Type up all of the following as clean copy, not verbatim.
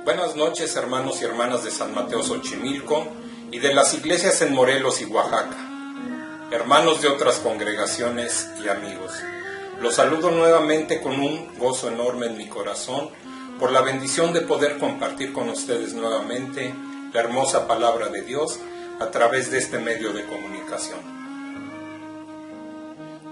Buenas noches, hermanos y hermanas de San Mateo Xochimilco y de las iglesias en Morelos y Oaxaca, hermanos de otras congregaciones y amigos. Los saludo nuevamente con un gozo enorme en mi corazón por la bendición de poder compartir con ustedes nuevamente la hermosa palabra de Dios a través de este medio de comunicación.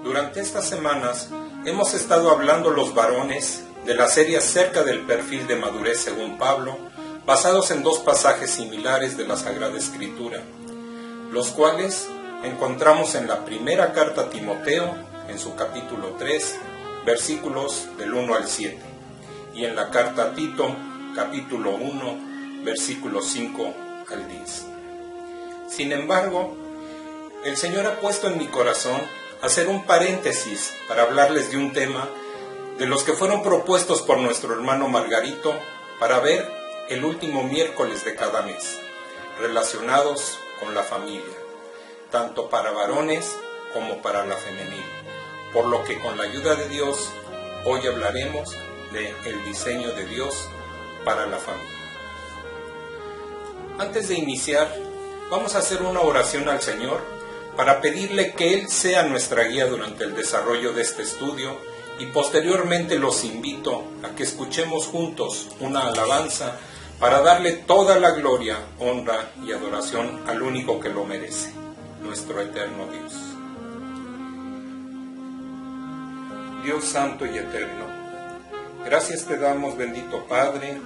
Durante estas semanas hemos estado hablando los varones de la serie acerca del perfil de madurez según Pablo, basados en dos pasajes similares de la Sagrada Escritura, los cuales encontramos en la primera carta a Timoteo, en su capítulo 3, versículos del 1 al 7, y en la carta a Tito, capítulo 1, versículos 5 al 10. Sin embargo, el Señor ha puesto en mi corazón hacer un paréntesis para hablarles de un tema de los que fueron propuestos por nuestro hermano Margarito para ver el último miércoles de cada mes, relacionados con la familia, tanto para varones como para la femenil, por lo que con la ayuda de Dios, hoy hablaremos del diseño de Dios para la familia. Antes de iniciar, vamos a hacer una oración al Señor para pedirle que Él sea nuestra guía durante el desarrollo de este estudio, y posteriormente los invito a que escuchemos juntos una alabanza para darle toda la gloria, honra y adoración al único que lo merece, nuestro eterno Dios. Dios santo y eterno, gracias te damos, bendito Padre,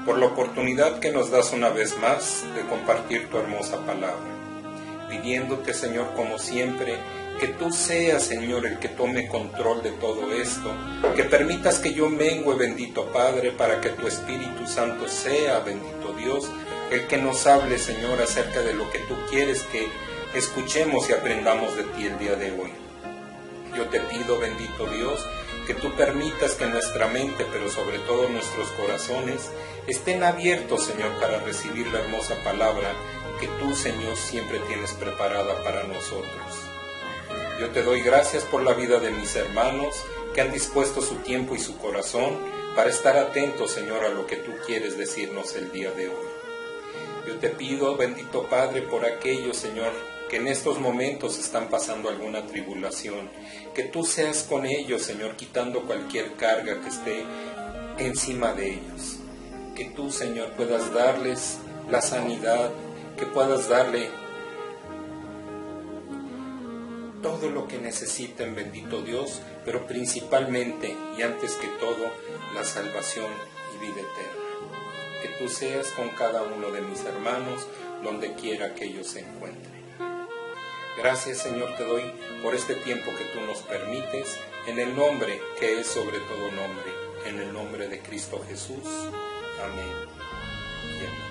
por la oportunidad que nos das una vez más de compartir tu hermosa palabra, pidiéndote, Señor, como siempre, que tú seas, Señor, el que tome control de todo esto, que permitas que yo mengue, bendito Padre, para que tu Espíritu Santo sea, bendito Dios, el que nos hable, Señor, acerca de lo que tú quieres que escuchemos y aprendamos de ti el día de hoy. Yo te pido, bendito Dios, que tú permitas que nuestra mente, pero sobre todo nuestros corazones, estén abiertos, Señor, para recibir la hermosa palabra que tú, Señor, siempre tienes preparada para nosotros. Yo te doy gracias por la vida de mis hermanos que han dispuesto su tiempo y su corazón para estar atentos, Señor, a lo que tú quieres decirnos el día de hoy. Yo te pido, bendito Padre, por aquellos, Señor, que en estos momentos están pasando alguna tribulación, que tú seas con ellos, Señor, quitando cualquier carga que esté encima de ellos. Que tú, Señor, puedas darles la sanidad, que puedas darle todo lo que necesiten, bendito Dios, pero principalmente y antes que todo, la salvación y vida eterna. Que tú seas con cada uno de mis hermanos, donde quiera que ellos se encuentren. Gracias, Señor, te doy por este tiempo que tú nos permites, en el nombre que es sobre todo nombre, en el nombre de Cristo Jesús. Amén y amén.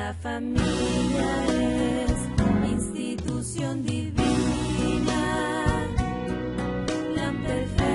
La familia es institución divina, plan perfecto.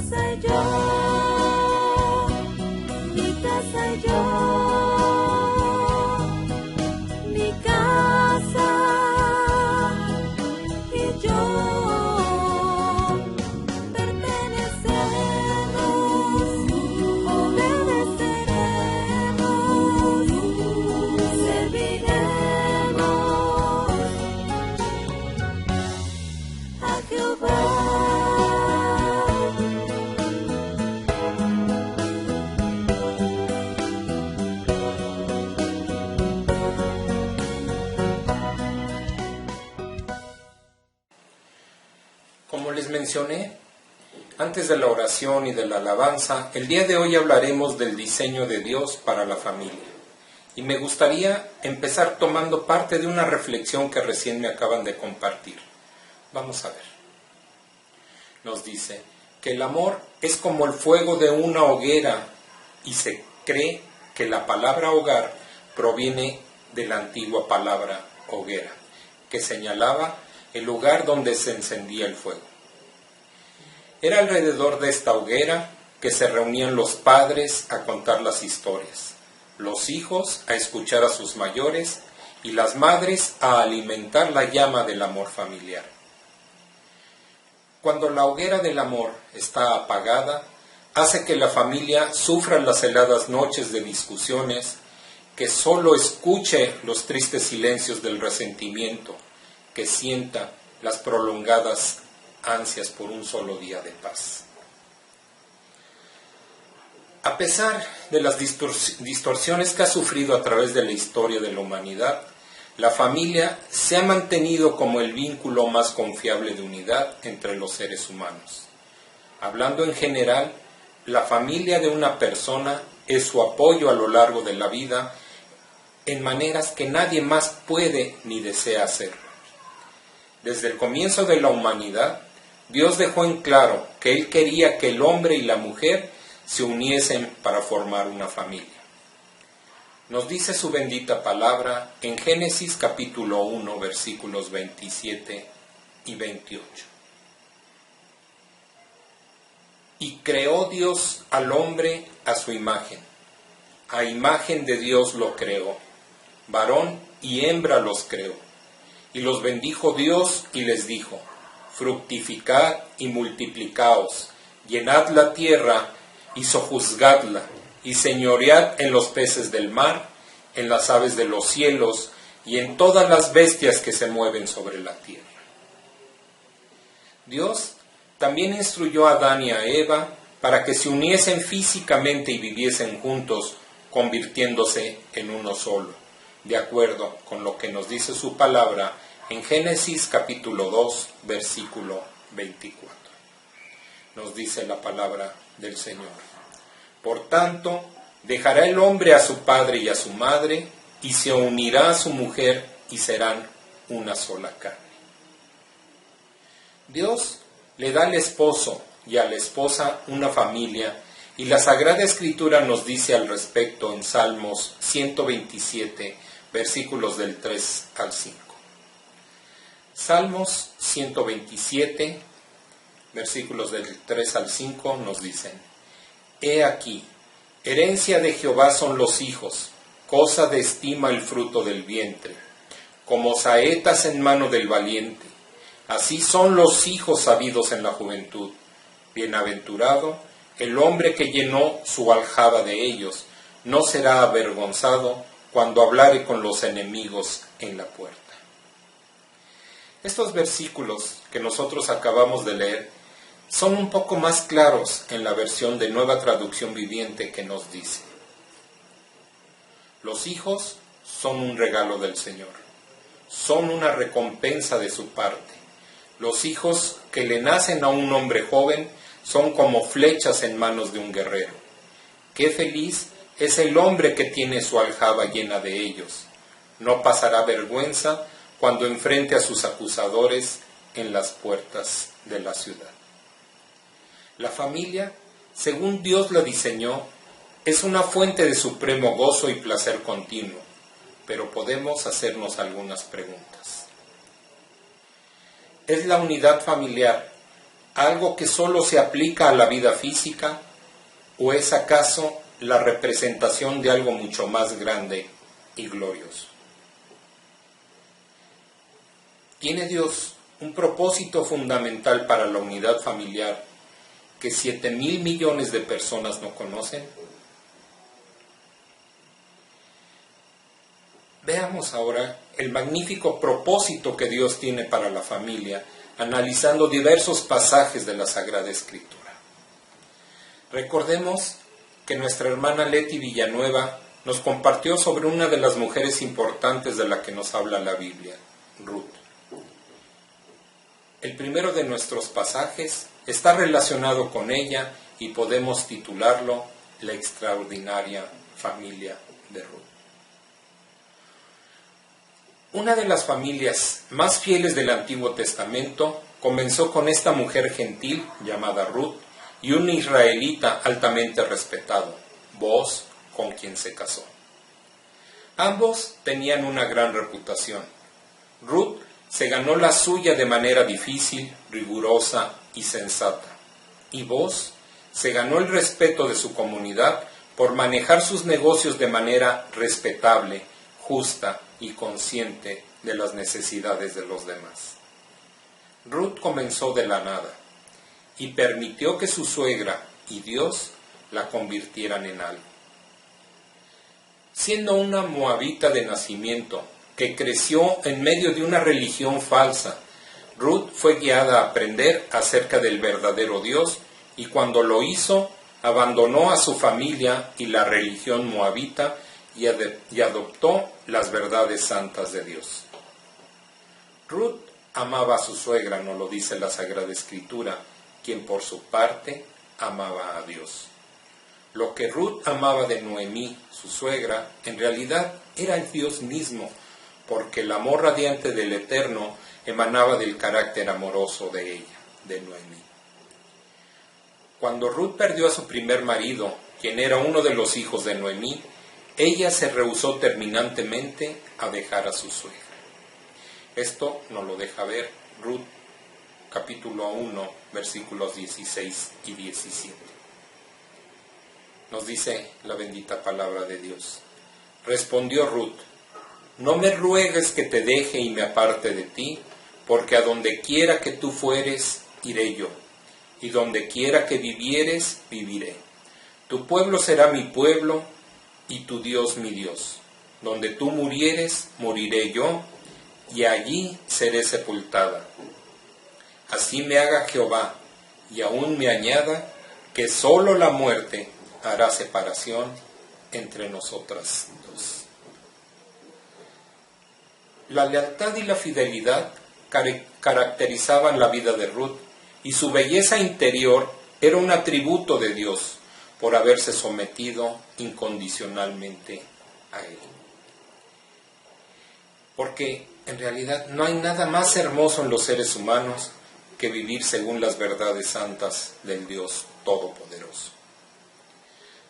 casa y yo, mi casa y yo, mi casa y yo. Como les mencioné, antes de la oración y de la alabanza, el día de hoy hablaremos del diseño de Dios para la familia. Y me gustaría empezar tomando parte de una reflexión que recién me acaban de compartir. Vamos a ver. Nos dice que el amor es como el fuego de una hoguera y se cree que la palabra hogar proviene de la antigua palabra hoguera, que señalaba el lugar donde se encendía el fuego. Era alrededor de esta hoguera que se reunían los padres a contar las historias, los hijos a escuchar a sus mayores y las madres a alimentar la llama del amor familiar. Cuando la hoguera del amor está apagada, hace que la familia sufra las heladas noches de discusiones, que solo escuche los tristes silencios del resentimiento, que sienta las prolongadas ansias por un solo día de paz. A pesar de las distorsiones que ha sufrido a través de la historia de la humanidad, la familia se ha mantenido como el vínculo más confiable de unidad entre los seres humanos. Hablando en general, la familia de una persona es su apoyo a lo largo de la vida en maneras que nadie más puede ni desea hacerlo. Desde el comienzo de la humanidad, Dios dejó en claro que Él quería que el hombre y la mujer se uniesen para formar una familia. Nos dice su bendita palabra en Génesis capítulo 1, versículos 27 y 28. Y creó Dios al hombre a su imagen. A imagen de Dios lo creó. Varón y hembra los creó. Y los bendijo Dios y les dijo: fructificad y multiplicaos, llenad la tierra y sojuzgadla, y señoread en los peces del mar, en las aves de los cielos, y en todas las bestias que se mueven sobre la tierra. Dios también instruyó a Adán y a Eva para que se uniesen físicamente y viviesen juntos, convirtiéndose en uno solo, de acuerdo con lo que nos dice su palabra en Génesis capítulo 2, versículo 24. Nos dice la palabra del Señor: por tanto, dejará el hombre a su padre y a su madre, y se unirá a su mujer, y serán una sola carne. Dios le da al esposo y a la esposa una familia, y la Sagrada Escritura nos dice al respecto en Salmos 127, versículos del 3 al 5. Salmos 127, versículos del 3 al 5 nos dicen: He aquí, herencia de Jehová son los hijos, cosa de estima el fruto del vientre, como saetas en mano del valiente. Así son los hijos sabidos en la juventud. Bienaventurado el hombre que llenó su aljaba de ellos, no será avergonzado cuando hablare con los enemigos en la puerta. Estos versículos que nosotros acabamos de leer son un poco más claros en la versión de Nueva Traducción Viviente, que nos dice: los hijos son un regalo del Señor, son una recompensa de su parte. Los hijos que le nacen a un hombre joven son como flechas en manos de un guerrero. Qué feliz es el hombre que tiene su aljaba llena de ellos. No pasará vergüenza cuando enfrente a sus acusadores en las puertas de la ciudad. La familia, según Dios la diseñó, es una fuente de supremo gozo y placer continuo, pero podemos hacernos algunas preguntas. ¿Es la unidad familiar ¿Algo que solo se aplica a la vida física? ¿O es acaso la representación de algo mucho más grande y glorioso? ¿Tiene Dios un propósito fundamental para la unidad familiar que 7,000 millones de personas no conocen? Veamos ahora el magnífico propósito que Dios tiene para la familia, analizando diversos pasajes de la Sagrada Escritura. Recordemos que nuestra hermana Leti Villanueva nos compartió sobre una de las mujeres importantes de la que nos habla la Biblia, Ruth. El primero de nuestros pasajes está relacionado con ella y podemos titularlo La extraordinaria familia de Ruth. Una de las familias más fieles del Antiguo Testamento comenzó con esta mujer gentil llamada Ruth y un israelita altamente respetado, Booz, con quien se casó. Ambos tenían una gran reputación. Ruth se ganó la suya de manera difícil, rigurosa y sensata, y Booz se ganó el respeto de su comunidad por manejar sus negocios de manera respetable, justa y consciente de las necesidades de los demás. Ruth comenzó de la nada y permitió que su suegra y Dios la convirtieran en algo. Siendo una moabita de nacimiento que creció en medio de una religión falsa, Ruth fue guiada a aprender acerca del verdadero Dios y cuando lo hizo, abandonó a su familia y la religión moabita y adoptó las verdades santas de Dios. Ruth amaba a su suegra, nos lo dice la Sagrada Escritura, quien por su parte amaba a Dios. Lo que Ruth amaba de Noemí, su suegra, en realidad era el Dios mismo, porque el amor radiante del Eterno emanaba del carácter amoroso de ella, de Noemí. Cuando Ruth perdió a su primer marido, quien era uno de los hijos de Noemí, ella se rehusó terminantemente a dejar a su suegra. Esto nos lo deja ver Ruth, capítulo 1, versículos 16 y 17. Nos dice la bendita palabra de Dios. Respondió Ruth: no me ruegues que te deje y me aparte de ti, porque a donde quiera que tú fueres, iré yo, y donde quiera que vivieres, viviré. Tu pueblo será mi pueblo, y tu Dios mi Dios. Donde tú murieres, moriré yo, y allí seré sepultada. Así me haga Jehová, y aún me añada, que sólo la muerte hará separación entre nosotras dos. La lealtad y la fidelidad caracterizaban la vida de Ruth, y su belleza interior era un atributo de Dios, por haberse sometido incondicionalmente a Él. Porque en realidad no hay nada más hermoso en los seres humanos que vivir según las verdades santas del Dios Todopoderoso.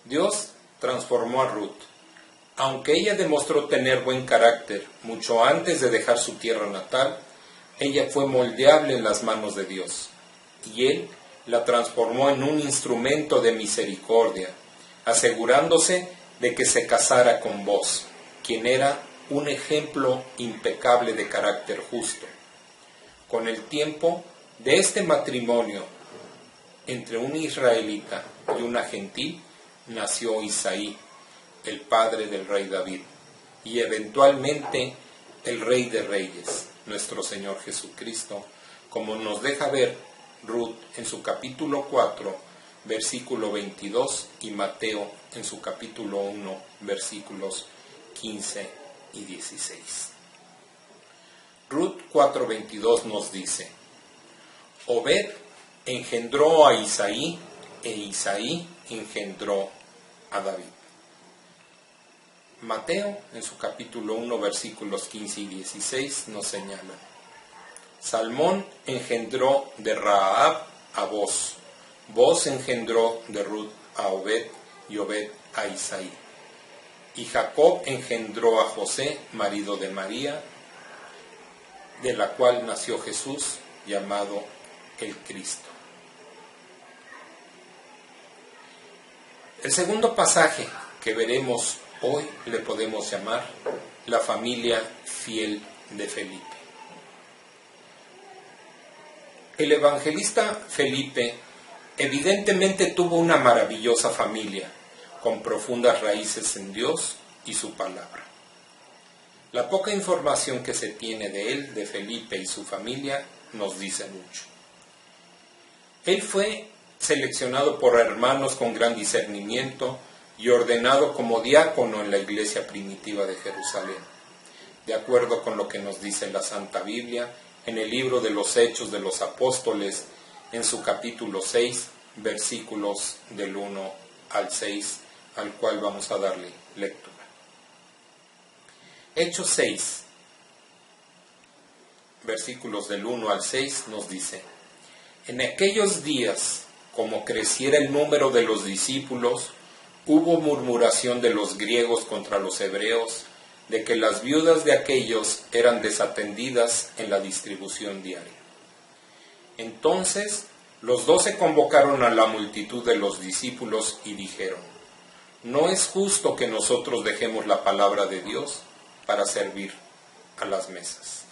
Dios transformó a Ruth. Aunque ella demostró tener buen carácter mucho antes de dejar su tierra natal, ella fue moldeable en las manos de Dios, y Él la transformó en un instrumento de misericordia, asegurándose de que se casara con Booz, quien era un ejemplo impecable de carácter justo. Con el tiempo de este matrimonio entre un israelita y una gentil, nació Isaí, el padre del rey David, y eventualmente el Rey de Reyes, nuestro Señor Jesucristo, como nos deja ver Ruth en su capítulo 4, versículo 22, y Mateo en su capítulo 1, versículos 15 y 16. Ruth 4:22 nos dice: Obed engendró a Isaí, e Isaí engendró a David. Mateo, en su capítulo 1, versículos 15 y 16, nos señala: Salmón engendró de Rahab a Booz, Booz engendró de Ruth a Obed, y Obed a Isaí. Y Jacob engendró a José, marido de María, de la cual nació Jesús, llamado el Cristo. El segundo pasaje que veremos hoy le podemos llamar la familia fiel de Felipe. El evangelista Felipe evidentemente tuvo una maravillosa familia, con profundas raíces en Dios y su palabra. La poca información que se tiene de él, de Felipe y su familia, nos dice mucho. Él fue seleccionado por hermanos con gran discernimiento y ordenado como diácono en la iglesia primitiva de Jerusalén, de acuerdo con lo que nos dice la Santa Biblia en el libro de los Hechos de los Apóstoles, en su capítulo 6, versículos del 1 al 6, al cual vamos a darle lectura. Hechos 6, versículos del 1 al 6 nos dice: En aquellos días, como creciera el número de los discípulos, hubo murmuración de los griegos contra los hebreos, de que las viudas de aquellos eran desatendidas en la distribución diaria. Entonces los 12 convocaron a la multitud de los discípulos y dijeron: No es justo que nosotros dejemos la palabra de Dios para servir a las mesas.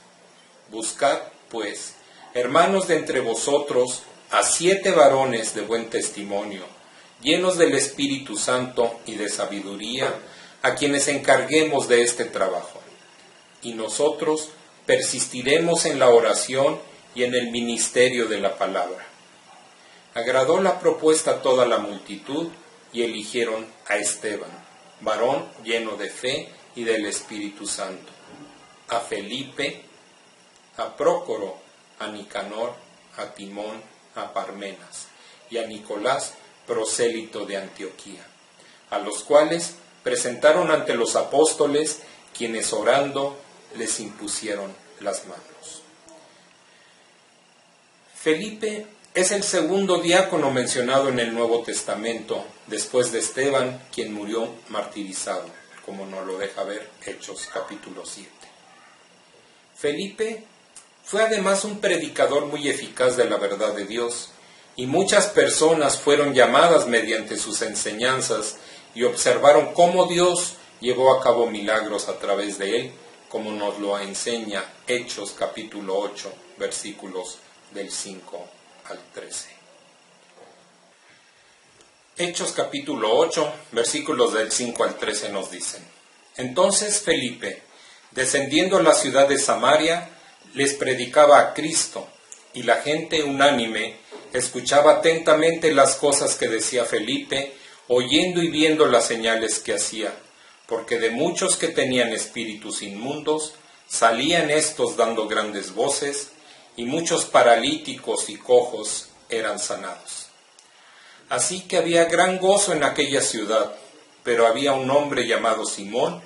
Buscad, pues, hermanos de entre vosotros, a 7 varones de buen testimonio, llenos del Espíritu Santo y de sabiduría, a quienes encarguemos de este trabajo. Y nosotros persistiremos en la oración y en el ministerio de la palabra. Agradó la propuesta a toda la multitud y eligieron a Esteban, varón lleno de fe y del Espíritu Santo, a Felipe, a Prócoro, a Nicanor, a Timón, a Parmenas y a Nicolás, prosélito de Antioquía, a los cuales presentaron ante los apóstoles, quienes orando les impusieron las manos. Felipe es el segundo diácono mencionado en el Nuevo Testamento, después de Esteban, quien murió martirizado, como nos lo deja ver Hechos capítulo 7. Felipe fue además un predicador muy eficaz de la verdad de Dios, y muchas personas fueron llamadas mediante sus enseñanzas y observaron cómo Dios llevó a cabo milagros a través de él, como nos lo enseña Hechos capítulo 8, versículos del 5 al 13. Hechos capítulo 8, versículos del 5 al 13 nos dicen: Entonces Felipe, descendiendo a la ciudad de Samaria, les predicaba a Cristo, y la gente unánime escuchaba atentamente las cosas que decía Felipe, oyendo y viendo las señales que hacía, porque de muchos que tenían espíritus inmundos, salían estos dando grandes voces, y muchos paralíticos y cojos eran sanados. Así que había gran gozo en aquella ciudad, pero había un hombre llamado Simón,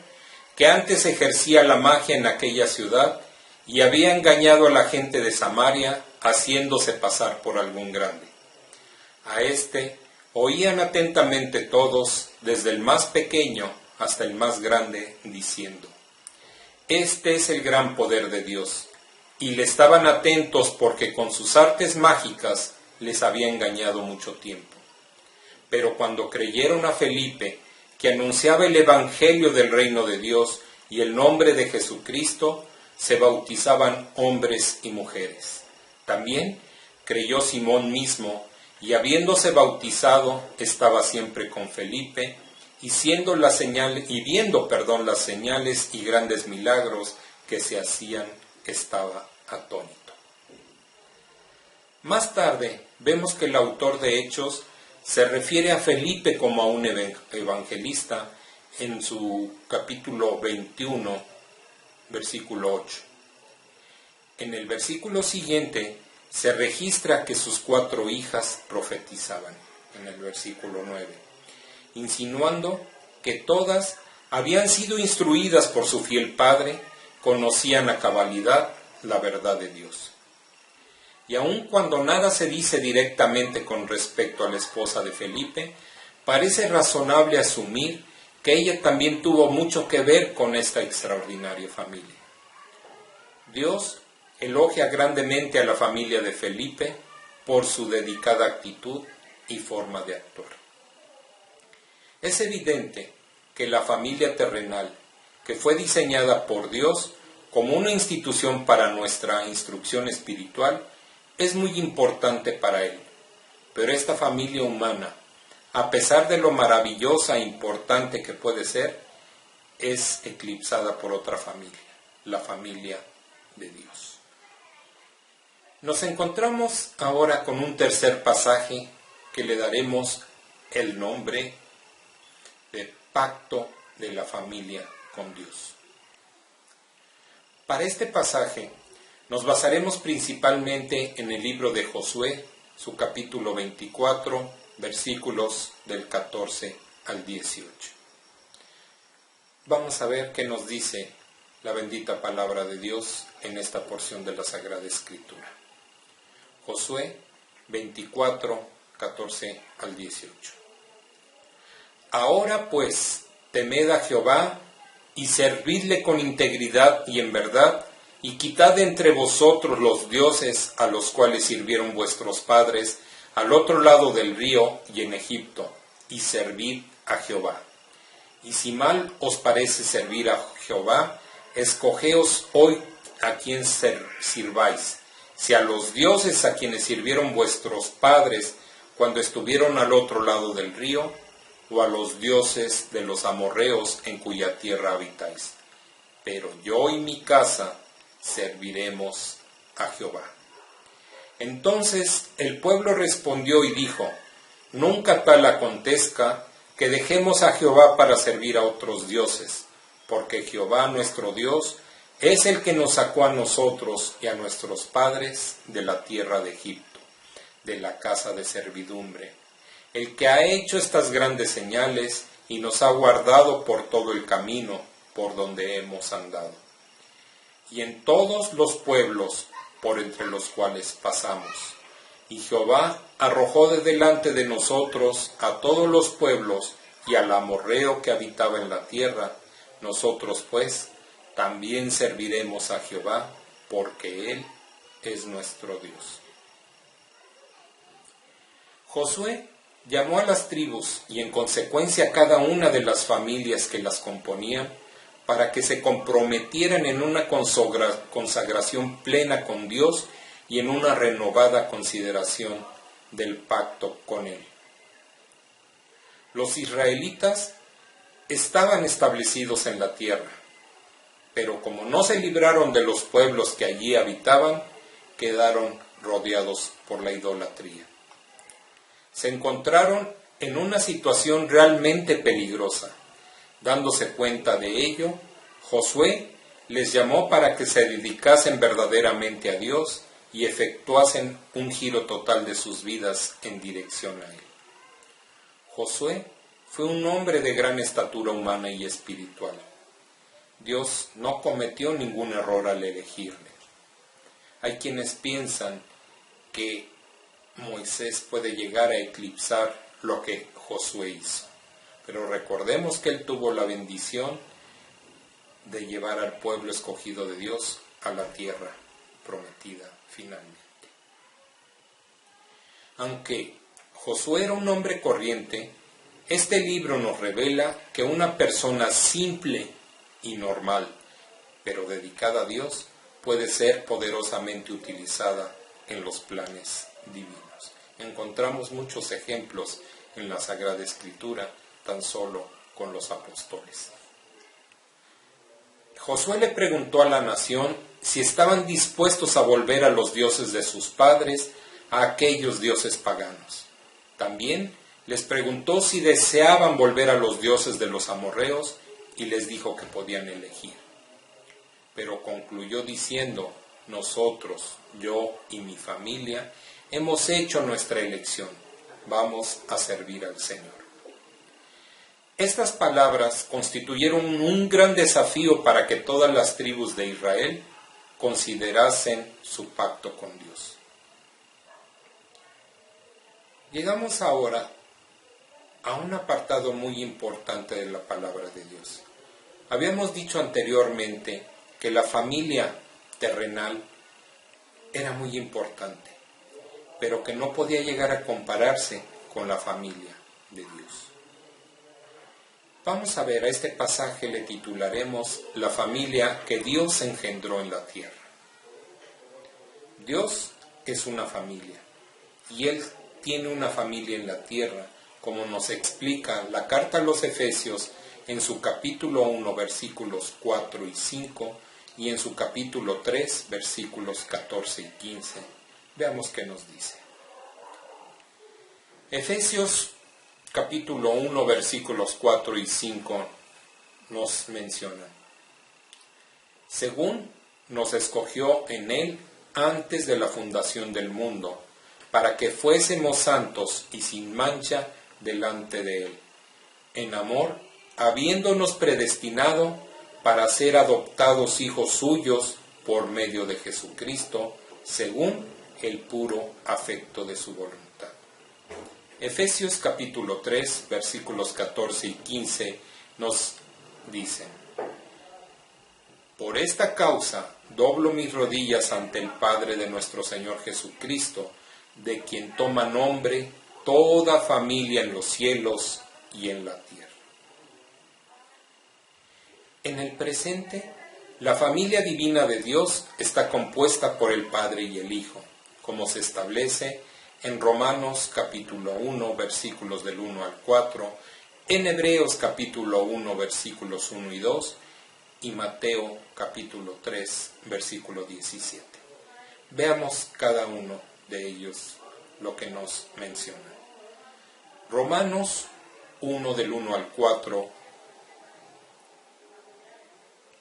que antes ejercía la magia en aquella ciudad, y había engañado a la gente de Samaria, haciéndose pasar por algún grande. A este oían atentamente todos, desde el más pequeño hasta el más grande, diciendo: Este es el gran poder de Dios. Y le estaban atentos porque con sus artes mágicas les había engañado mucho tiempo. Pero cuando creyeron a Felipe, que anunciaba el evangelio del reino de Dios y el nombre de Jesucristo, se bautizaban hombres y mujeres. También creyó Simón mismo, y habiéndose bautizado, estaba siempre con Felipe, y viendo las señales y grandes milagros que se hacían, estaba atónito. Más tarde vemos que el autor de Hechos se refiere a Felipe como a un evangelista en su capítulo 21, versículo 8. En el versículo siguiente se registra que sus 4 hijas profetizaban, en el versículo 9, insinuando que todas habían sido instruidas por su fiel padre, conocían a cabalidad la verdad de Dios. Y aun cuando nada se dice directamente con respecto a la esposa de Felipe, parece razonable asumir que ella también tuvo mucho que ver con esta extraordinaria familia. Dios elogia grandemente a la familia de Felipe por su dedicada actitud y forma de actuar. Es evidente que la familia terrenal, que fue diseñada por Dios como una institución para nuestra instrucción espiritual, es muy importante para Él. Pero esta familia humana, a pesar de lo maravillosa e importante que puede ser, es eclipsada por otra familia, la familia de Dios. Nos encontramos ahora con un tercer pasaje que le daremos el nombre de Pacto de la Familia con Dios. Para este pasaje nos basaremos principalmente en el libro de Josué, su capítulo 24, versículos del 14 al 18. Vamos a ver qué nos dice la bendita palabra de Dios en esta porción de la Sagrada Escritura. Josué 24, 14 al 18. Ahora pues, temed a Jehová y servidle con integridad y en verdad, y quitad de entre vosotros los dioses a los cuales sirvieron vuestros padres al otro lado del río y en Egipto, y servid a Jehová. Y si mal os parece servir a Jehová, escogeos hoy a quien sirváis, si a los dioses a quienes sirvieron vuestros padres cuando estuvieron al otro lado del río, o a los dioses de los amorreos en cuya tierra habitáis. Pero yo y mi casa serviremos a Jehová. Entonces el pueblo respondió y dijo: nunca tal acontezca que dejemos a Jehová para servir a otros dioses, porque Jehová nuestro Dios es el que nos sacó a nosotros y a nuestros padres de la tierra de Egipto, de la casa de servidumbre, el que ha hecho estas grandes señales y nos ha guardado por todo el camino por donde hemos andado, y en todos los pueblos por entre los cuales pasamos. Y Jehová arrojó de delante de nosotros a todos los pueblos y al amorreo que habitaba en la tierra. Nosotros pues también serviremos a Jehová, porque Él es nuestro Dios. Josué llamó a las tribus y en consecuencia a cada una de las familias que las componían, para que se comprometieran en una consagración plena con Dios y en una renovada consideración del pacto con Él. Los israelitas estaban establecidos en la tierra, pero como no se libraron de los pueblos que allí habitaban, quedaron rodeados por la idolatría. Se encontraron en una situación realmente peligrosa. Dándose cuenta de ello, Josué les llamó para que se dedicasen verdaderamente a Dios y efectuasen un giro total de sus vidas en dirección a Él. Josué fue un hombre de gran estatura humana y espiritual. Dios no cometió ningún error al elegirle. Hay quienes piensan que Moisés puede llegar a eclipsar lo que Josué hizo. Pero recordemos que él tuvo la bendición de llevar al pueblo escogido de Dios a la tierra prometida finalmente. Aunque Josué era un hombre corriente, este libro nos revela que una persona simple y normal, pero dedicada a Dios, puede ser poderosamente utilizada en los planes divinos. Encontramos muchos ejemplos en la Sagrada Escritura, tan solo con los apóstoles. Josué le preguntó a la nación si estaban dispuestos a volver a los dioses de sus padres, a aquellos dioses paganos. También les preguntó si deseaban volver a los dioses de los amorreos y les dijo que podían elegir. Pero concluyó diciendo: nosotros, yo y mi familia, hemos hecho nuestra elección. Vamos a servir al Señor. Estas palabras constituyeron un gran desafío para que todas las tribus de Israel considerasen su pacto con Dios. Llegamos ahora a un apartado muy importante de la palabra de Dios. Habíamos dicho anteriormente que la familia terrenal era muy importante, pero que no podía llegar a compararse con la familia de Dios. Vamos a ver, a este pasaje le titularemos La familia que Dios engendró en la tierra. Dios es una familia y Él tiene una familia en la tierra, como nos explica la carta a los Efesios en su capítulo 1, versículos 4 y 5, y en su capítulo 3, versículos 14 y 15. Veamos qué nos dice. Efesios capítulo 1, versículos 4 y 5 nos mencionan: según nos escogió en Él antes de la fundación del mundo, para que fuésemos santos y sin mancha delante de Él, en amor, habiéndonos predestinado para ser adoptados hijos suyos por medio de Jesucristo, según el puro afecto de su voluntad. Efesios capítulo 3, versículos 14 y 15 nos dicen: por esta causa doblo mis rodillas ante el Padre de nuestro Señor Jesucristo, de quien toma nombre toda familia en los cielos y en la tierra. En el presente, la familia divina de Dios está compuesta por el Padre y el Hijo, como se establece en Romanos capítulo 1, versículos del 1 al 4, en Hebreos capítulo 1, versículos 1 y 2, y Mateo capítulo 3, versículo 17. Veamos cada uno de ellos lo que nos menciona. Romanos 1 del 1 al 4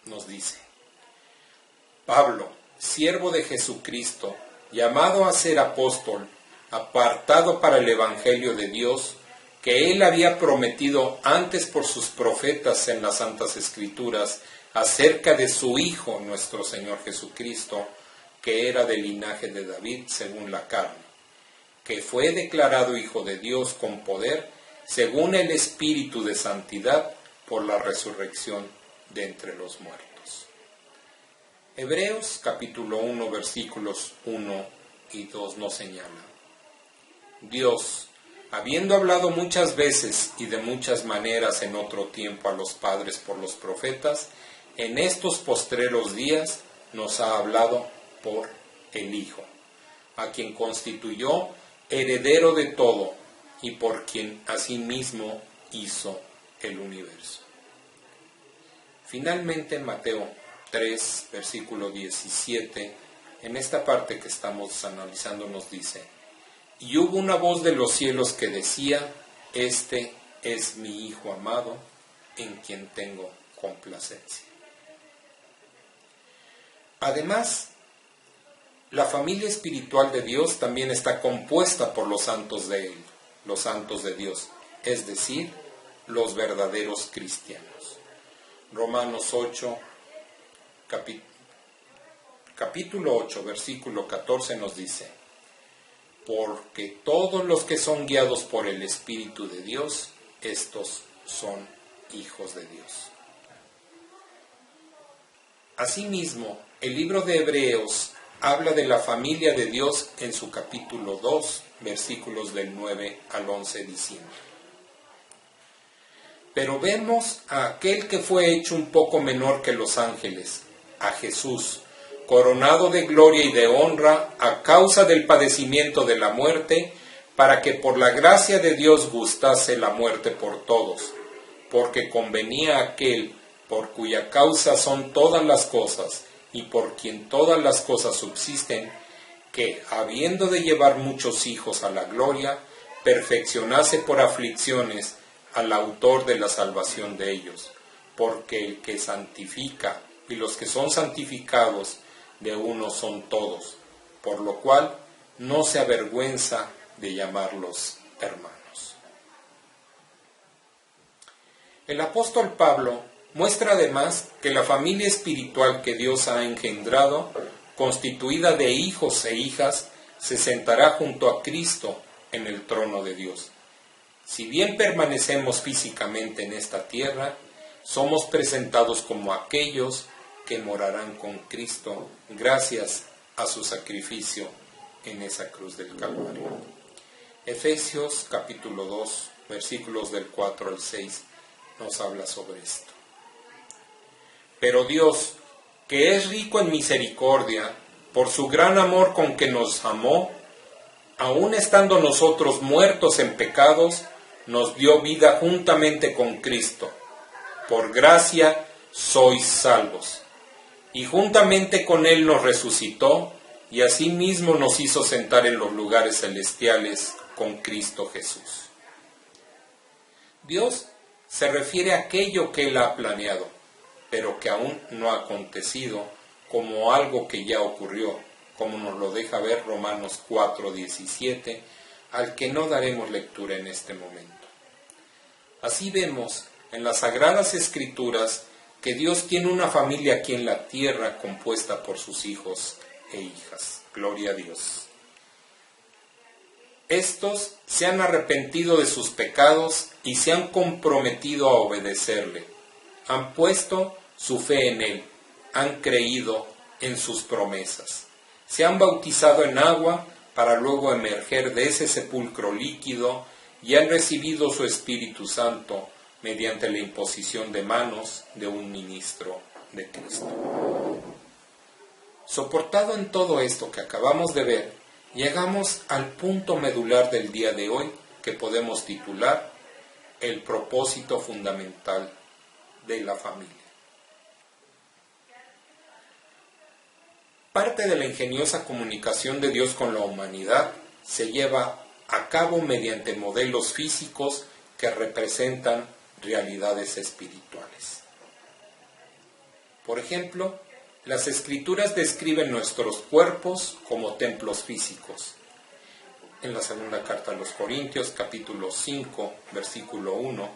nos dice: Pablo, siervo de Jesucristo, llamado a ser apóstol, apartado para el Evangelio de Dios, que Él había prometido antes por sus profetas en las Santas Escrituras, acerca de su Hijo, nuestro Señor Jesucristo, que era del linaje de David según la carne, que fue declarado Hijo de Dios con poder, según el Espíritu de Santidad, por la resurrección de entre los muertos. Hebreos capítulo 1, versículos 1 y 2 nos señala: Dios, habiendo hablado muchas veces y de muchas maneras en otro tiempo a los padres por los profetas, en estos postreros días nos ha hablado por el Hijo, a quien constituyó heredero de todo y por quien asimismo hizo el universo. Finalmente, en Mateo 3, versículo 17, en esta parte que estamos analizando nos dice: y hubo una voz de los cielos que decía: este es mi Hijo amado, en quien tengo complacencia. Además, la familia espiritual de Dios también está compuesta por los santos de Él, los santos de Dios, es decir, los verdaderos cristianos. Romanos 8, capítulo 8, versículo 14 nos dice: porque todos los que son guiados por el Espíritu de Dios, estos son hijos de Dios. Asimismo, el libro de Hebreos habla de la familia de Dios en su capítulo 2, versículos del 9 al 11, diciendo: pero vemos a aquel que fue hecho un poco menor que los ángeles, a Jesús, coronado de gloria y de honra a causa del padecimiento de la muerte, para que por la gracia de Dios gustase la muerte por todos, porque convenía a aquel por cuya causa son todas las cosas y por quien todas las cosas subsisten, que, habiendo de llevar muchos hijos a la gloria, perfeccionase por aflicciones al autor de la salvación de ellos, porque el que santifica y los que son santificados de uno son todos, por lo cual no se avergüenza de llamarlos hermanos. El apóstol Pablo muestra además que la familia espiritual que Dios ha engendrado, constituida de hijos e hijas, se sentará junto a Cristo en el trono de Dios. Si bien permanecemos físicamente en esta tierra, somos presentados como aquellos que morarán con Cristo gracias a su sacrificio en esa cruz del Calvario. Efesios capítulo 2, versículos del 4 al 6, nos habla sobre esto. Pero Dios, que es rico en misericordia, por su gran amor con que nos amó, aun estando nosotros muertos en pecados, nos dio vida juntamente con Cristo. Por gracia sois salvos. Y juntamente con Él nos resucitó, y asimismo nos hizo sentar en los lugares celestiales con Cristo Jesús. Dios se refiere a aquello que Él ha planeado, pero que aún no ha acontecido, como algo que ya ocurrió, como nos lo deja ver Romanos 4:17, al que no daremos lectura en este momento. Así vemos en las Sagradas Escrituras que Dios tiene una familia aquí en la tierra compuesta por sus hijos e hijas. Gloria a Dios. Estos se han arrepentido de sus pecados y se han comprometido a obedecerle. Han puesto su fe en Él, han creído en sus promesas. Se han bautizado en agua para luego emerger de ese sepulcro líquido y han recibido su Espíritu Santo mediante la imposición de manos de un ministro de Cristo. Soportado en todo esto que acabamos de ver, llegamos al punto medular del día de hoy que podemos titular el propósito fundamental de la familia. Parte de la ingeniosa comunicación de Dios con la humanidad se lleva a cabo mediante modelos físicos que representan realidades espirituales. Por ejemplo, las Escrituras describen nuestros cuerpos como templos físicos. En la segunda carta a los Corintios, capítulo 5, versículo 1,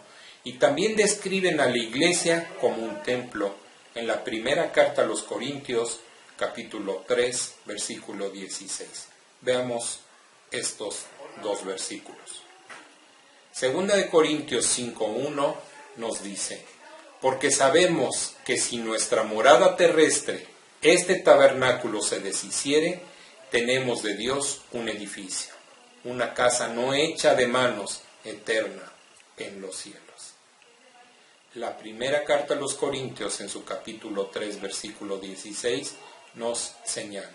y también describen a la iglesia como un templo en la primera carta a los Corintios, capítulo 3, versículo 16. Veamos estos dos versículos. Segunda de Corintios 5:1 nos dice: porque sabemos que si nuestra morada terrestre, este tabernáculo, se deshiciere, tenemos de Dios un edificio, una casa no hecha de manos, eterna en los cielos. La primera carta a los Corintios, en su capítulo 3, versículo 16, nos señala: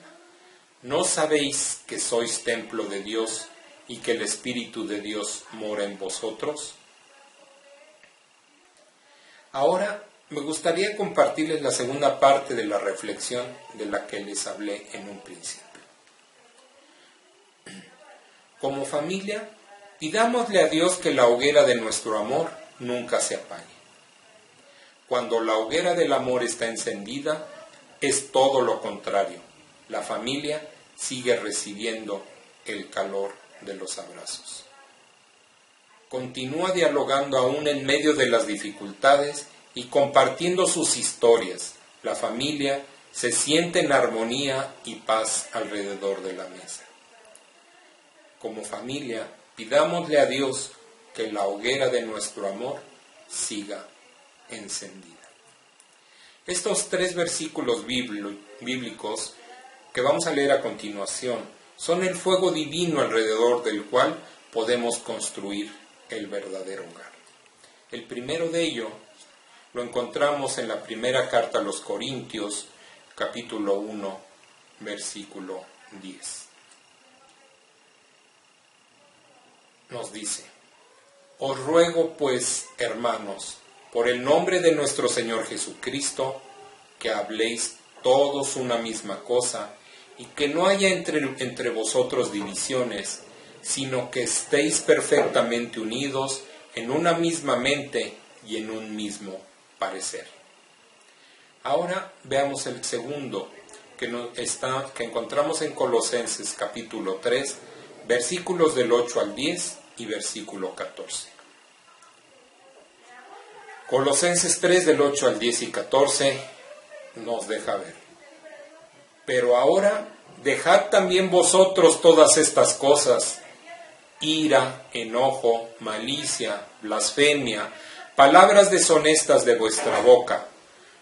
¿no sabéis que sois templo de Dios y que el Espíritu de Dios mora en vosotros? Ahora me gustaría compartirles la segunda parte de la reflexión de la que les hablé en un principio. Como familia, pidámosle a Dios que la hoguera de nuestro amor nunca se apague. Cuando la hoguera del amor está encendida, es todo lo contrario. La familia sigue recibiendo el calor de los abrazos. Continúa dialogando aún en medio de las dificultades y compartiendo sus historias. La familia se siente en armonía y paz alrededor de la mesa. Como familia, pidámosle a Dios que la hoguera de nuestro amor siga encendida. Estos 3 versículos bíblicos que vamos a leer a continuación son el fuego divino alrededor del cual podemos construir el verdadero hogar. El primero de ellos lo encontramos en la primera carta a los Corintios, capítulo 1, versículo 10. Nos dice: os ruego pues, hermanos, por el nombre de nuestro Señor Jesucristo, que habléis todos una misma cosa, y que no haya entre vosotros divisiones, sino que estéis perfectamente unidos en una misma mente y en un mismo parecer. Ahora veamos el segundo, que encontramos en Colosenses capítulo 3, versículos del 8 al 10 y versículo 14. Colosenses 3 del 8 al 10 y 14 nos deja ver: pero ahora dejad también vosotros todas estas cosas: ira, enojo, malicia, blasfemia, palabras deshonestas de vuestra boca.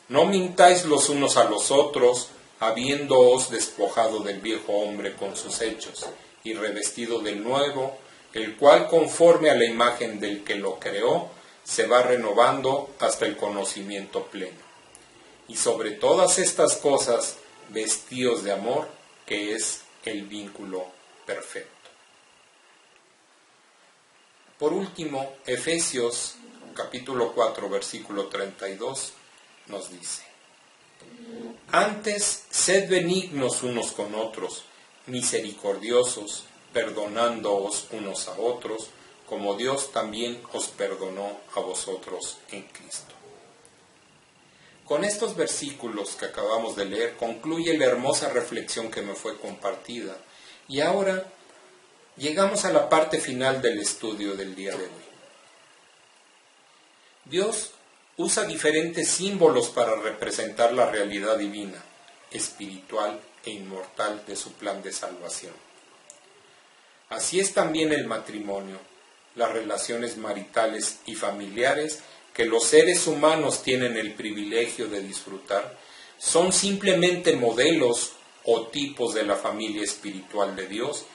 No mintáis los unos a los otros, habiéndoos despojado del viejo hombre con sus hechos, y revestido del nuevo, el cual, conforme a la imagen del que lo creó, se va renovando hasta el conocimiento pleno. Y sobre todas estas cosas, vestíos de amor, que es el vínculo perfecto. Por último, Efesios capítulo 4, versículo 32, nos dice: Antes, sed benignos unos con otros, misericordiosos, perdonándoos unos a otros, como Dios también os perdonó a vosotros en Cristo. Con estos versículos que acabamos de leer concluye la hermosa reflexión que me fue compartida, y ahora llegamos a la parte final del estudio del día de hoy. Dios usa diferentes símbolos para representar la realidad divina, espiritual e inmortal de su plan de salvación. Así es también el matrimonio, las relaciones maritales y familiares que los seres humanos tienen el privilegio de disfrutar, son simplemente modelos o tipos de la familia espiritual de Dios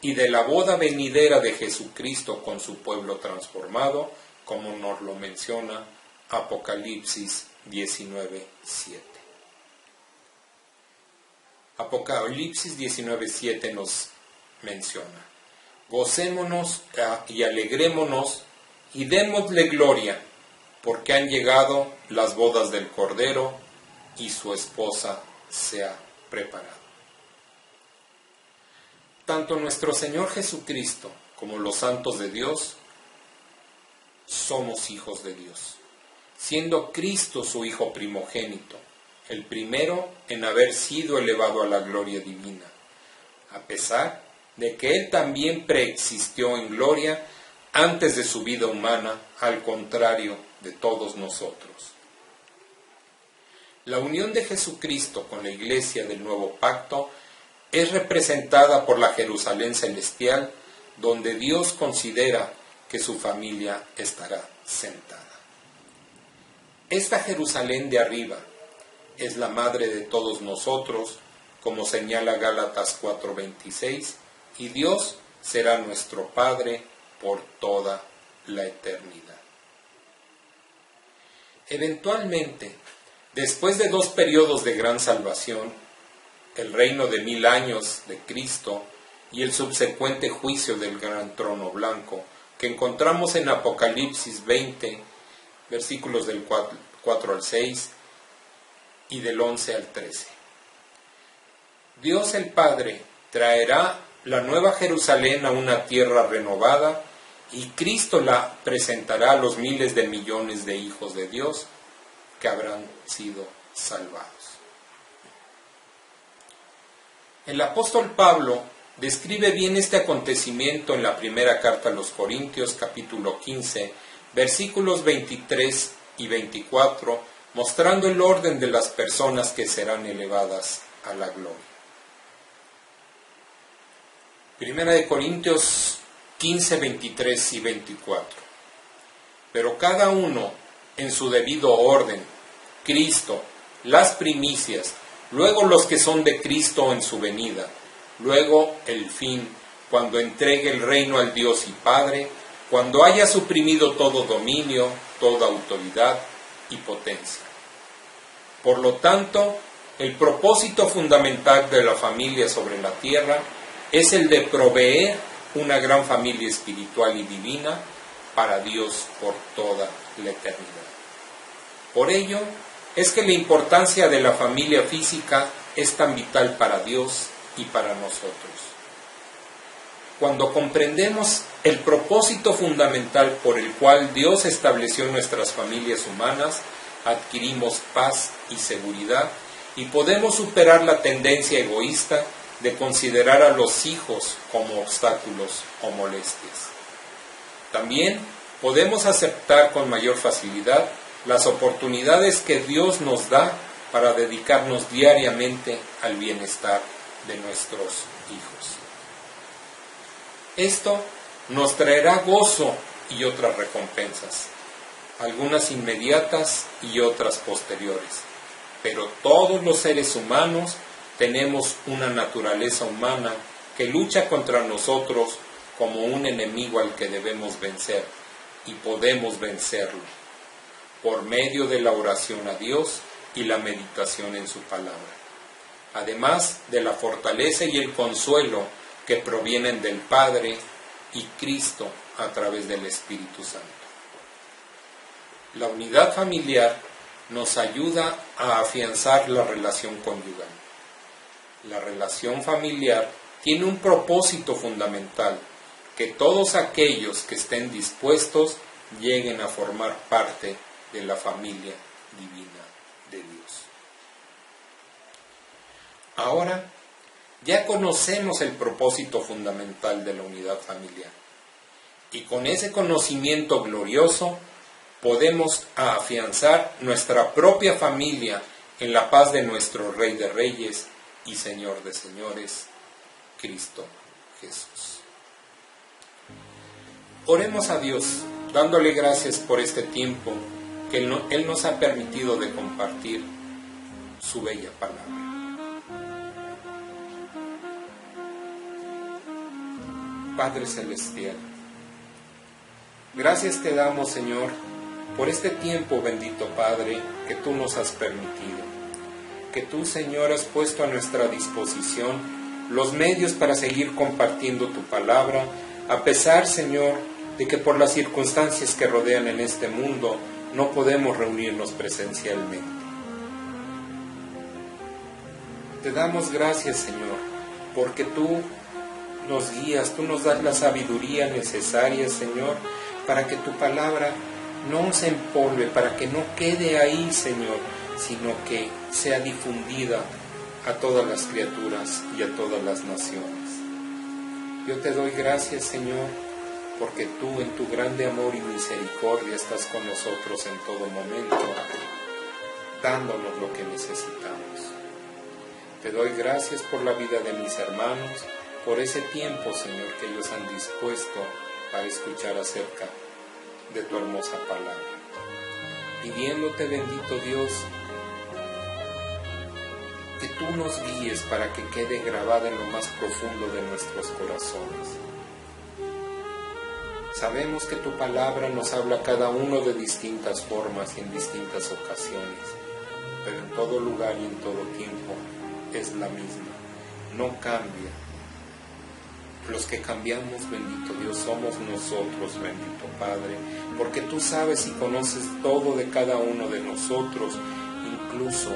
y de la boda venidera de Jesucristo con su pueblo transformado, como nos lo menciona Apocalipsis 19:7. Apocalipsis 19:7 nos menciona: Gocémonos y alegrémonos y démosle gloria, porque han llegado las bodas del Cordero y su esposa se ha preparado. Tanto nuestro Señor Jesucristo como los santos de Dios somos hijos de Dios, siendo Cristo su Hijo primogénito, el primero en haber sido elevado a la gloria divina, a pesar de que Él también preexistió en gloria antes de su vida humana, al contrario de todos nosotros. La unión de Jesucristo con la Iglesia del Nuevo Pacto es representada por la Jerusalén celestial, donde Dios considera que su familia estará sentada. Esta Jerusalén de arriba es la madre de todos nosotros, como señala Gálatas 4:26, y Dios será nuestro Padre por toda la eternidad. Eventualmente, después de 2 periodos de gran salvación, el reino de 1000 años de Cristo y el subsecuente juicio del gran trono blanco, que encontramos en Apocalipsis 20, versículos del 4 al 6 y del 11 al 13. Dios el Padre traerá la nueva Jerusalén a una tierra renovada, y Cristo la presentará a los miles de millones de hijos de Dios que habrán sido salvados. El apóstol Pablo describe bien este acontecimiento en la primera carta a los Corintios, capítulo 15, versículos 23 y 24, mostrando el orden de las personas que serán elevadas a la gloria. Primera de Corintios 15, 23 y 24. Pero cada uno en su debido orden: Cristo, las primicias, luego los que son de Cristo en su venida, luego el fin, cuando entregue el reino al Dios y Padre, cuando haya suprimido todo dominio, toda autoridad y potencia. Por lo tanto, el propósito fundamental de la familia sobre la tierra es el de proveer una gran familia espiritual y divina para Dios por toda la eternidad. Por ello, es que la importancia de la familia física es tan vital para Dios y para nosotros. Cuando comprendemos el propósito fundamental por el cual Dios estableció nuestras familias humanas, adquirimos paz y seguridad y podemos superar la tendencia egoísta de considerar a los hijos como obstáculos o molestias. También podemos aceptar con mayor facilidad las oportunidades que Dios nos da para dedicarnos diariamente al bienestar de nuestros hijos. Esto nos traerá gozo y otras recompensas, algunas inmediatas y otras posteriores, pero todos los seres humanos tenemos una naturaleza humana que lucha contra nosotros como un enemigo al que debemos vencer, y podemos vencerlo por medio de la oración a Dios y la meditación en su palabra, además de la fortaleza y el consuelo que provienen del Padre y Cristo a través del Espíritu Santo. La unidad familiar nos ayuda a afianzar la relación conyugal. La relación familiar tiene un propósito fundamental: que todos aquellos que estén dispuestos lleguen a formar parte de la familia divina de Dios. Ahora ya conocemos el propósito fundamental de la unidad familiar, y con ese conocimiento glorioso podemos afianzar nuestra propia familia en la paz de nuestro Rey de Reyes y Señor de Señores, Cristo Jesús. Oremos a Dios, dándole gracias por este tiempo que Él nos ha permitido de compartir su bella palabra. Padre Celestial, gracias te damos, Señor, por este tiempo, bendito Padre, que tú nos has permitido, que tú, Señor, has puesto a nuestra disposición los medios para seguir compartiendo tu palabra, a pesar, Señor, de que por las circunstancias que rodean en este mundo no podemos reunirnos presencialmente. Te damos gracias, Señor, porque tú nos guías, tú nos das la sabiduría necesaria, Señor, para que tu palabra no se empolve, para que no quede ahí, Señor, sino que sea difundida a todas las criaturas y a todas las naciones. Yo te doy gracias, Señor, porque tú en tu grande amor y misericordia estás con nosotros en todo momento, dándonos lo que necesitamos. Te doy gracias por la vida de mis hermanos, por ese tiempo, Señor, que ellos han dispuesto para escuchar acerca de tu hermosa palabra. Pidiéndote, bendito Dios, que tú nos guíes para que quede grabada en lo más profundo de nuestros corazones. Sabemos que tu palabra nos habla a cada uno de distintas formas y en distintas ocasiones, pero en todo lugar y en todo tiempo es la misma, no cambia. Los que cambiamos, bendito Dios, somos nosotros, bendito Padre, porque tú sabes y conoces todo de cada uno de nosotros, incluso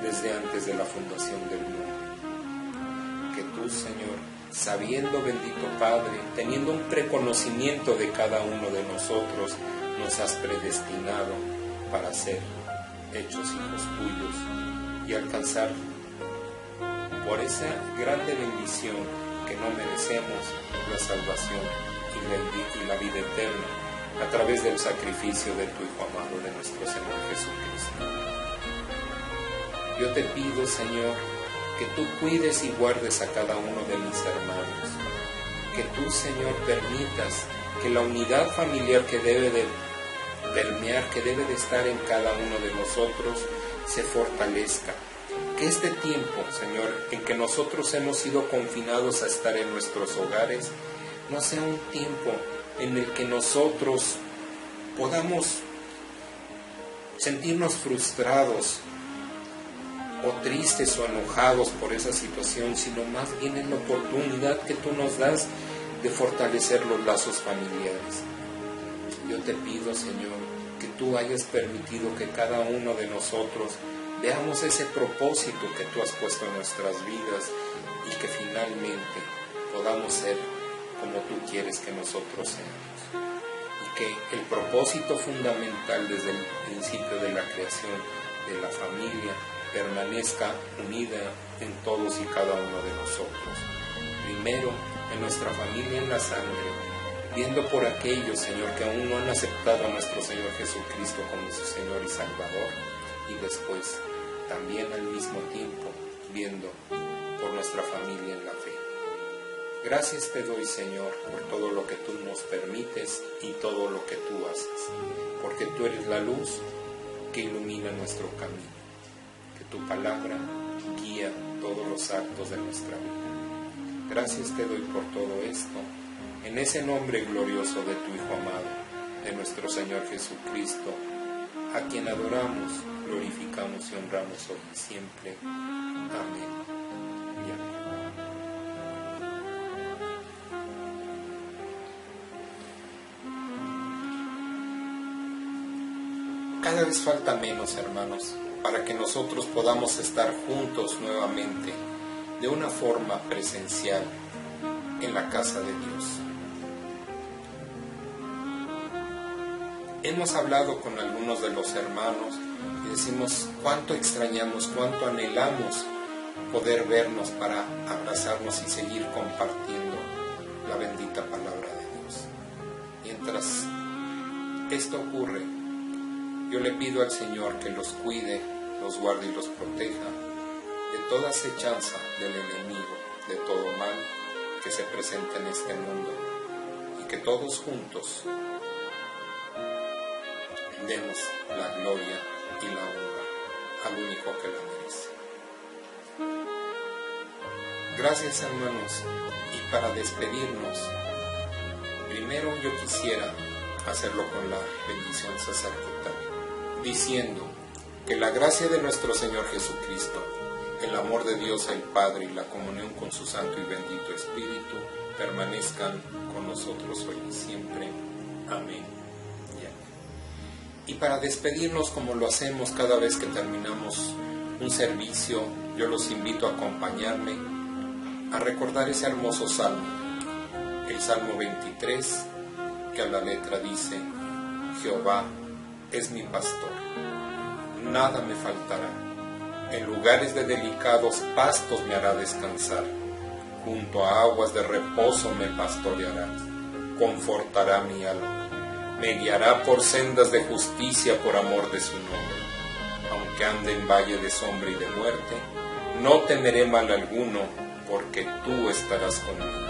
desde antes de la fundación del mundo. Que tú, Señor, sabiendo, bendito Padre, teniendo un preconocimiento de cada uno de nosotros, nos has predestinado para ser hechos hijos tuyos y alcanzar por esa grande bendición que no merecemos, la salvación y la vida eterna a través del sacrificio de tu Hijo amado, de nuestro Señor Jesucristo. Yo te pido, Señor, que tú cuides y guardes a cada uno de mis hermanos, que tú, Señor, permitas que la unidad familiar que debe de permear, que debe de estar en cada uno de nosotros, se fortalezca. Que este tiempo, Señor, en que nosotros hemos sido confinados a estar en nuestros hogares, no sea un tiempo en el que nosotros podamos sentirnos frustrados o tristes o enojados por esa situación, sino más bien en la oportunidad que tú nos das de fortalecer los lazos familiares. Yo te pido, Señor, que tú hayas permitido que cada uno de nosotros veamos ese propósito que tú has puesto en nuestras vidas y que finalmente podamos ser como tú quieres que nosotros seamos. Y que el propósito fundamental desde el principio de la creación de la familia permanezca unida en todos y cada uno de nosotros. Primero, en nuestra familia en la sangre, viendo por aquellos, Señor, que aún no han aceptado a nuestro Señor Jesucristo como su Señor y Salvador. Y después, también al mismo tiempo, viendo por nuestra familia en la fe. Gracias te doy, Señor, por todo lo que tú nos permites y todo lo que tú haces, porque tú eres la luz que ilumina nuestro camino, que tu palabra guía todos los actos de nuestra vida. Gracias te doy por todo esto, en ese nombre glorioso de tu Hijo amado, de nuestro Señor Jesucristo, a quien adoramos, glorificamos y honramos hoy y siempre. Amén. Y amén. Cada vez falta menos, hermanos, para que nosotros podamos estar juntos nuevamente de una forma presencial en la casa de Dios. Hemos hablado con algunos de los hermanos y decimos cuánto extrañamos, cuánto anhelamos poder vernos para abrazarnos y seguir compartiendo la bendita palabra de Dios. Mientras esto ocurre, yo le pido al Señor que los cuide, los guarde y los proteja de toda acechanza del enemigo, de todo mal que se presenta en este mundo, y que todos juntos demos la gloria y la honra al único que la merece. Gracias, hermanos, y para despedirnos, primero yo quisiera hacerlo con la bendición sacerdotal, diciendo que la gracia de nuestro Señor Jesucristo, el amor de Dios el Padre y la comunión con su Santo y bendito Espíritu permanezcan con nosotros hoy y siempre. Amén. Y para despedirnos, como lo hacemos cada vez que terminamos un servicio, yo los invito a acompañarme a recordar ese hermoso salmo, el Salmo 23, que a la letra dice: Jehová es mi pastor, nada me faltará. En lugares de delicados pastos me hará descansar, junto a aguas de reposo me pastoreará, confortará mi alma, me guiará por sendas de justicia por amor de su nombre. Aunque ande en valle de sombra y de muerte, no temeré mal alguno, porque tú estarás conmigo.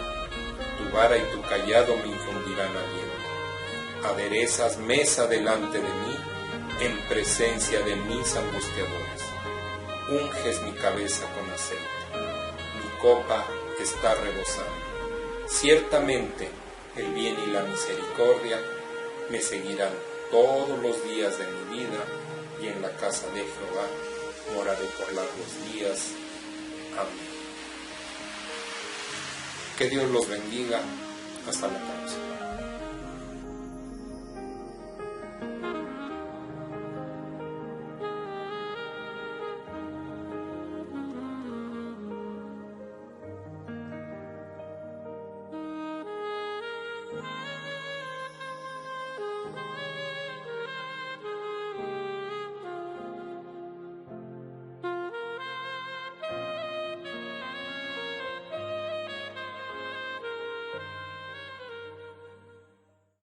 Tu vara y tu cayado me infundirán aliento. Aderezas mesa delante de mí, en presencia de mis angustiadores. Unges mi cabeza con aceite, mi copa está rebosando. Ciertamente el bien y la misericordia me seguirán todos los días de mi vida, y en la casa de Jehová moraré por largos días. Amén. Que Dios los bendiga. Hasta la próxima.